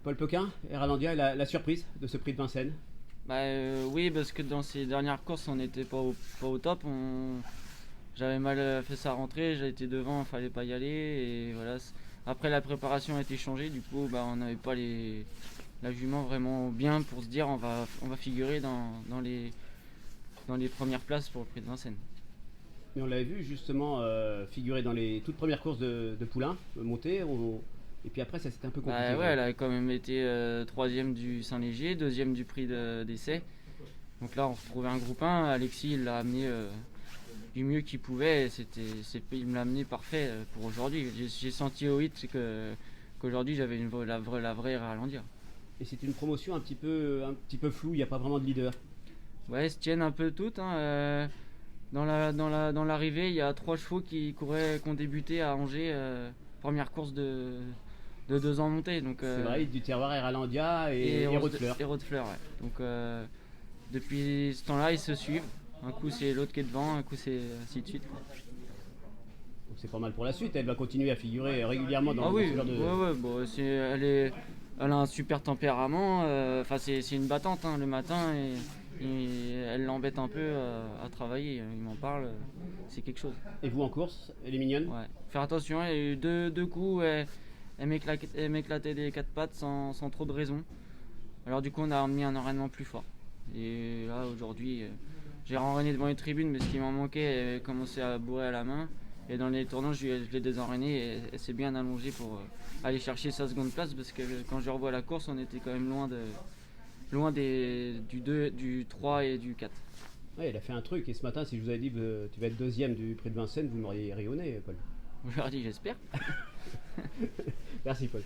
Paul Pequin, Eralandia, la surprise de ce prix de Vincennes. Oui, parce que dans ces dernières courses, on n'était pas au top. J'avais mal fait sa rentrée, j'ai été devant, il fallait pas y aller. Et voilà. Après, la préparation a été changée, du coup, on n'avait pas la jument vraiment bien pour se dire on va figurer dans les premières places pour le prix de Vincennes. Mais on l'avait vu justement figurer dans les toutes premières courses de Poulain, monter. Et puis après, ça c'était un peu compliqué. Ouais, elle a quand même été troisième du Saint-Léger, deuxième du prix d'essai. Donc là, on retrouvait un groupe 1. Alexis, il l'a amené du mieux qu'il pouvait. Il me l'a amené parfait pour aujourd'hui. J'ai senti au hit qu'aujourd'hui, j'avais la vraie Ralandia. Et c'est une promotion un petit peu floue, il n'y a pas vraiment de leader. Ouais, elles se tiennent un peu toutes. Dans l'arrivée, il y a 3 chevaux qui ont débuté à Angers, première course de 2 ans montée. C'est vrai, du terroir Eralandia et Rodefleur. Et Rodefleur, ouais. Donc depuis ce temps-là, ils se suivent. Un coup c'est l'autre qui est devant, un coup c'est ainsi de suite, quoi. Donc c'est pas mal pour la suite, elle va continuer à figurer régulièrement dans Oui, ce genre de... ouais, bon, elle a un super tempérament. C'est une battante le matin et elle l'embête un peu à travailler. Il m'en parle, c'est quelque chose. Et vous en course, elle est mignonne. Ouais. Faire attention, il y a eu deux coups, elle m'éclatait des 4 pattes sans trop de raison. Alors du coup, on a mis un enraînement plus fort. Et là, aujourd'hui, j'ai renrainé devant les tribunes, mais ce qui m'en manquait, elle commençait à bourrer à la main. Et dans les tournants, je l'ai désenrainé et elle s'est bien allongée pour aller chercher sa seconde place, parce que quand je revois la course, on était quand même loin du 3 et du 4. Ouais, elle a fait un truc, et ce matin, si je vous avais dit que tu vas être deuxième du prix de Vincennes, vous m'auriez rayonné, Paul. Je leur ai dit, j'espère. Merci, Paul.